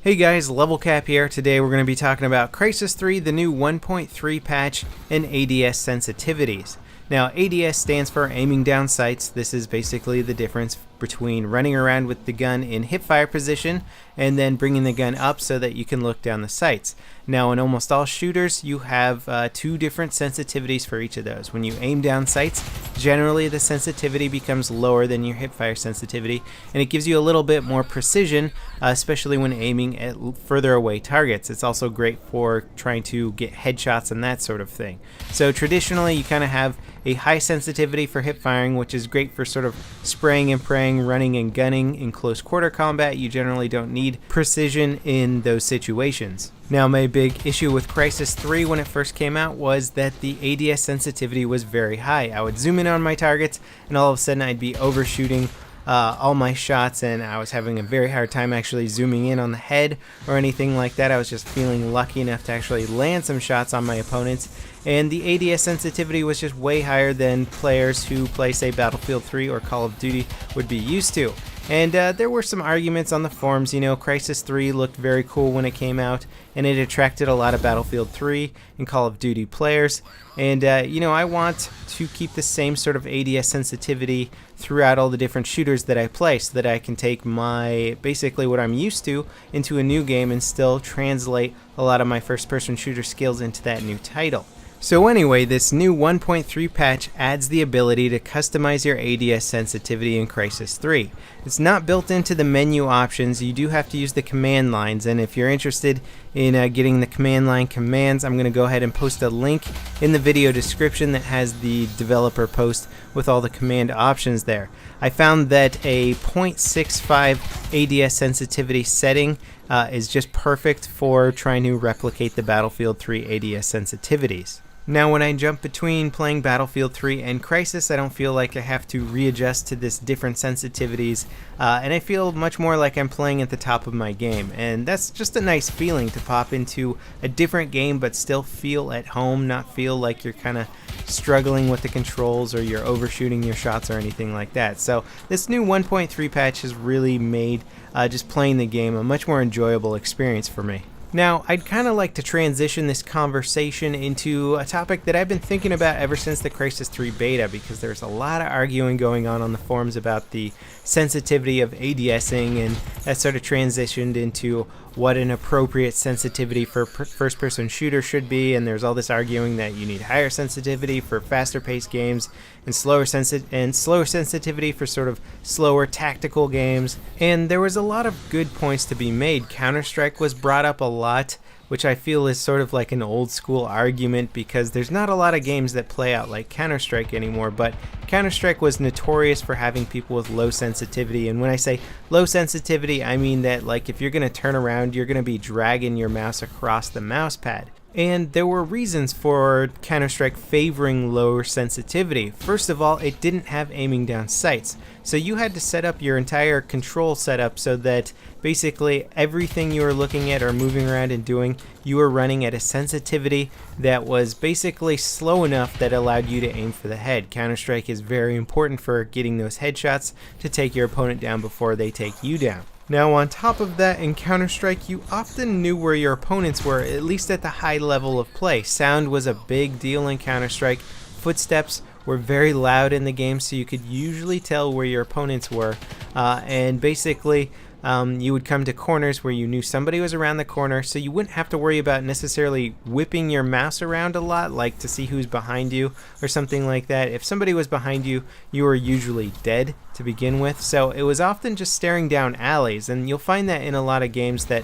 Hey guys, LevelCap here. Today we're going to be talking about Crysis 3, the new 1.3 patch, and ADS sensitivities. Now, ADS stands for aiming down sights. This is basically the difference between running around with the gun in hipfire position and then bringing the gun up so that you can look down the sights. Now, in almost all shooters, you have two different sensitivities for each of those. When you aim down sights, generally the sensitivity becomes lower than your hipfire sensitivity, and it gives you a little bit more precision, especially when aiming at further away targets. It's also great for trying to get headshots and that sort of thing. So traditionally, you kind of have a high sensitivity for hip firing, which is great for sort of spraying and praying, running and gunning in close quarter combat. You generally don't need precision in those situations. Now, my big issue with Crysis 3 when it first came out was that the ADS sensitivity was very high. I would zoom in on my targets and all of a sudden I'd be overshooting all my shots, and I was having a very hard time actually zooming in on the head or anything like that. I was just feeling lucky enough to actually land some shots on my opponents, and the ADS sensitivity was just way higher than players who play, say, Battlefield 3 or Call of Duty would be used to. And there were some arguments on the forums. You know, Crysis 3 looked very cool when it came out, and it attracted a lot of Battlefield 3 and Call of Duty players. And, you know, I want to keep the same sort of ADS sensitivity throughout all the different shooters that I play so that I can take my, basically what I'm used to, into a new game and still translate a lot of my first-person shooter skills into that new title. So anyway, this new 1.3 patch adds the ability to customize your ADS sensitivity in Crysis 3. It's not built into the menu options. You do have to use the command lines, and if you're interested in getting the command line commands, I'm going to go ahead and post a link in the video description that has the developer post with all the command options there. I found that a 0.65 ADS sensitivity setting is just perfect for trying to replicate the Battlefield 3 ADS sensitivities. Now, when I jump between playing Battlefield 3 and Crysis, I don't feel like I have to readjust to this different sensitivities, and I feel much more like I'm playing at the top of my game. And that's just a nice feeling, to pop into a different game but still feel at home, not feel like you're kind of struggling with the controls or you're overshooting your shots or anything like that. So this new 1.3 patch has really made just playing the game a much more enjoyable experience for me. Now, I'd kind of like to transition this conversation into a topic that I've been thinking about ever since the Crysis 3 beta, because there's a lot of arguing going on the forums about the sensitivity of ADSing, and that sort of transitioned into what an appropriate sensitivity for first-person shooter should be, and there's all this arguing that you need higher sensitivity for faster-paced games and slower sensitivity for sort of slower tactical games. And there was a lot of good points to be made. CounterStrike was brought up a lot, which I feel is sort of like an old school argument, because there's not a lot of games that play out like Counter-Strike anymore, but Counter-Strike was notorious for having people with low sensitivity. And when I say low sensitivity, I mean that, like, if you're going to turn around, you're going to be dragging your mouse across the mouse pad. And there were reasons for Counter-Strike favoring lower sensitivity. First of all, it didn't have aiming down sights. So you had to set up your entire control setup so that basically everything you were looking at or moving around and doing, you were running at a sensitivity that was basically slow enough that allowed you to aim for the head. Counter-Strike is very important for getting those headshots to take your opponent down before they take you down. Now, on top of that, in Counter-Strike, you often knew where your opponents were, at least at the high level of play. Sound was a big deal in Counter-Strike. Footsteps were very loud in the game, so you could usually tell where your opponents were. And basically, you would come to corners where you knew somebody was around the corner, so you wouldn't have to worry about necessarily whipping your mouse around a lot, like to see who's behind you or something like that. If somebody was behind you, you were usually dead to begin with, so it was often just staring down alleys. And you'll find that in a lot of games that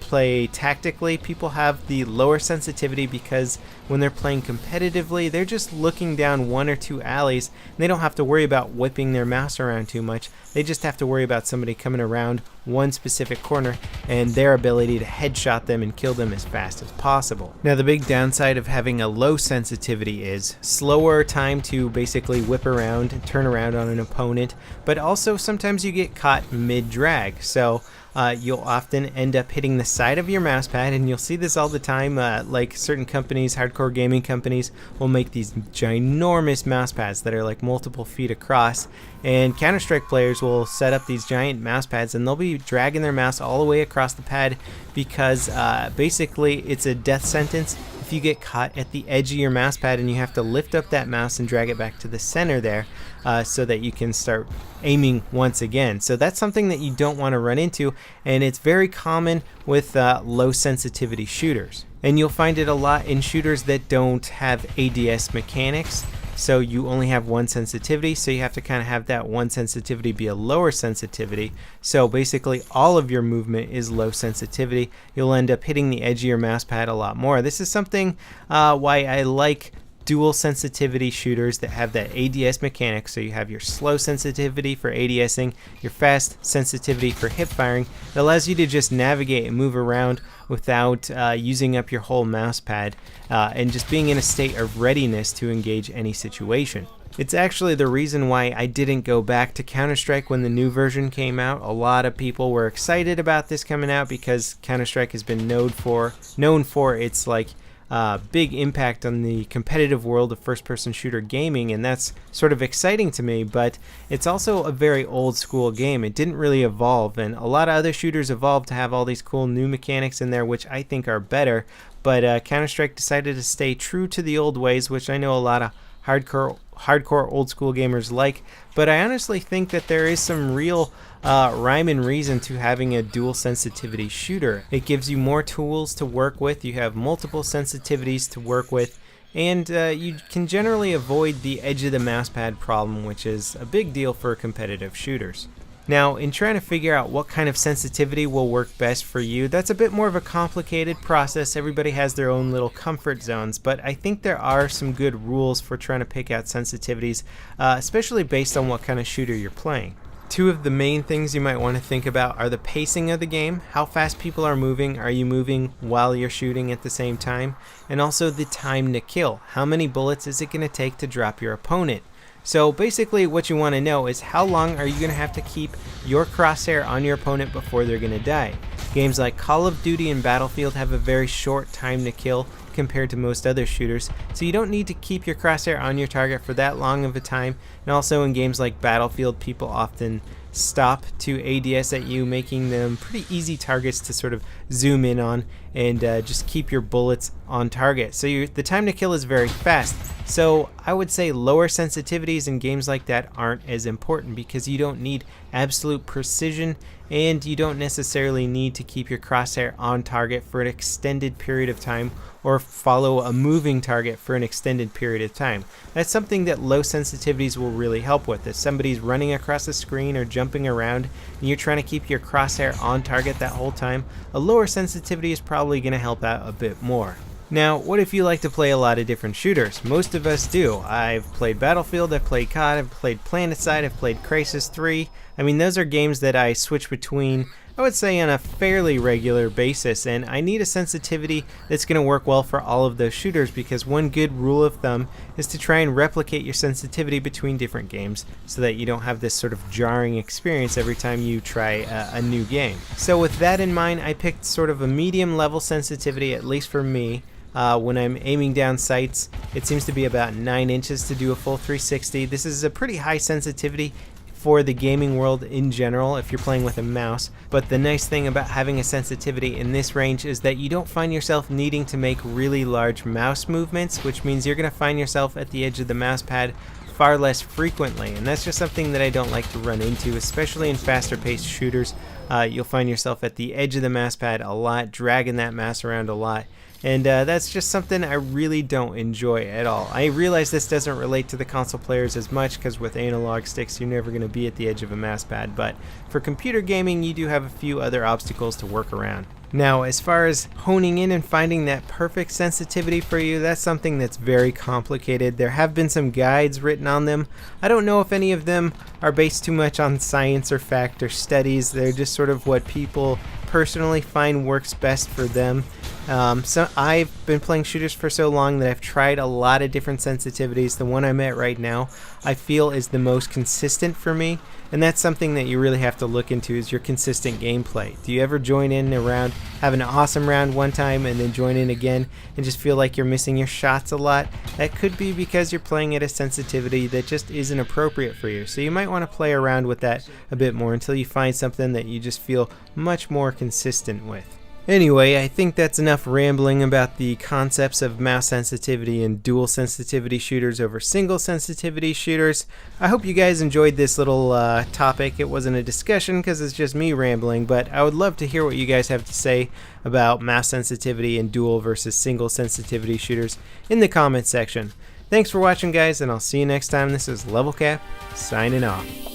play tactically, people have the lower sensitivity because when they're playing competitively, they're just looking down one or two alleys, and they don't have to worry about whipping their mouse around too much. They just have to worry about somebody coming around one specific corner and their ability to headshot them and kill them as fast as possible. Now, the big downside of having a low sensitivity is slower time to basically whip around and turn around on an opponent, but also sometimes you get caught mid-drag. So you'll often end up hitting the side of your mouse pad, and you'll see this all the time, like certain companies, hardcore hardcore gaming companies will make these ginormous mouse pads that are like multiple feet across, and CounterStrike players will set up these giant mouse pads and they'll be dragging their mouse all the way across the pad because basically it's a death sentence if you get caught at the edge of your mouse pad and you have to lift up that mouse and drag it back to the center there so that you can start aiming once again. So that's something that you don't want to run into, and it's very common with low sensitivity shooters. And you'll find it a lot in shooters that don't have ADS mechanics. So you only have one sensitivity, so you have to kind of have that one sensitivity be a lower sensitivity. So basically all of your movement is low sensitivity. You'll end up hitting the edge of your mouse pad a lot more. This is something why I like dual sensitivity shooters that have that ADS mechanic. So you have your slow sensitivity for ADSing, your fast sensitivity for hip firing. It allows you to just navigate and move around without using up your whole mouse pad and just being in a state of readiness to engage any situation. It's actually the reason why I didn't go back to Counter-Strike when the new version came out. A lot of people were excited about this coming out because Counter-Strike has been known for its big impact on the competitive world of first-person shooter gaming, and that's sort of exciting to me, but it's also a very old school game. It didn't really evolve, and a lot of other shooters evolved to have all these cool new mechanics in there which I think are better, but Counter-Strike decided to stay true to the old ways, which I know a lot of hardcore old school gamers like, but I honestly think that there is some real rhyme and reason to having a dual sensitivity shooter. It gives you more tools to work with, you have multiple sensitivities to work with, and you can generally avoid the edge of the mouse pad problem, which is a big deal for competitive shooters. Now, in trying to figure out what kind of sensitivity will work best for you, that's a bit more of a complicated process. Everybody has their own little comfort zones, but I think there are some good rules for trying to pick out sensitivities, especially based on what kind of shooter you're playing. Two of the main things you might want to think about are the pacing of the game, how fast people are moving, are you moving while you're shooting at the same time, and also the time to kill. How many bullets is it going to take to drop your opponent? So basically what you want to know is how long are you going to have to keep your crosshair on your opponent before they're going to die. Games like Call of Duty and Battlefield have a very short time to kill compared to most other shooters, so you don't need to keep your crosshair on your target for that long of a time. And also in games like Battlefield, people often stop to ADS at you, making them pretty easy targets to sort of zoom in on and just keep your bullets on target. So the time to kill is very fast. So I would say lower sensitivities in games like that aren't as important because you don't need absolute precision and you don't necessarily need to keep your crosshair on target for an extended period of time or follow a moving target for an extended period of time. That's something that low sensitivities will really help with. If somebody's running across the screen or jumping around and you're trying to keep your crosshair on target that whole time, a lower sensitivity is probably going to help out a bit more. Now, what if you like to play a lot of different shooters? Most of us do. I've played Battlefield, I've played COD, I've played PlanetSide, I've played Crysis 3. I mean, those are games that I switch between, I would say, on a fairly regular basis, and I need a sensitivity that's going to work well for all of those shooters because one good rule of thumb is to try and replicate your sensitivity between different games so that you don't have this sort of jarring experience every time you try a new game. So with that in mind, I picked sort of a medium level sensitivity, at least for me. When I'm aiming down sights, it seems to be about 9 inches to do a full 360. This is a pretty high sensitivity for the gaming world in general if you're playing with a mouse, but the nice thing about having a sensitivity in this range is that you don't find yourself needing to make really large mouse movements, which means you're going to find yourself at the edge of the mouse pad far less frequently, and that's just something that I don't like to run into, especially in faster paced shooters. You'll find yourself at the edge of the mouse pad a lot, dragging that mouse around a lot. And that's just something I really don't enjoy at all. I realize this doesn't relate to the console players as much because with analog sticks you're never going to be at the edge of a mouse pad, but for computer gaming you do have a few other obstacles to work around. Now, as far as honing in and finding that perfect sensitivity for you, that's something that's very complicated. There have been some guides written on them. I don't know if any of them are based too much on science or fact or studies. They're just sort of what people personally find works best for them. So I've been playing shooters for so long that I've tried a lot of different sensitivities. The one I'm at right now I feel is the most consistent for me, and that's something that you really have to look into, is your consistent gameplay. Do you ever join in a round, have an awesome round one time, and then join in again and just feel like you're missing your shots a lot? That could be because you're playing at a sensitivity that just isn't appropriate for you. So you might want to play around with that a bit more until you find something that you just feel much more consistent with. Anyway, I think that's enough rambling about the concepts of mouse sensitivity and dual sensitivity shooters over single sensitivity shooters. I hope you guys enjoyed this little topic. It wasn't a discussion because it's just me rambling, but I would love to hear what you guys have to say about mouse sensitivity and dual versus single sensitivity shooters in the comments section. Thanks for watching, guys, and I'll see you next time. This is LevelCap, signing off.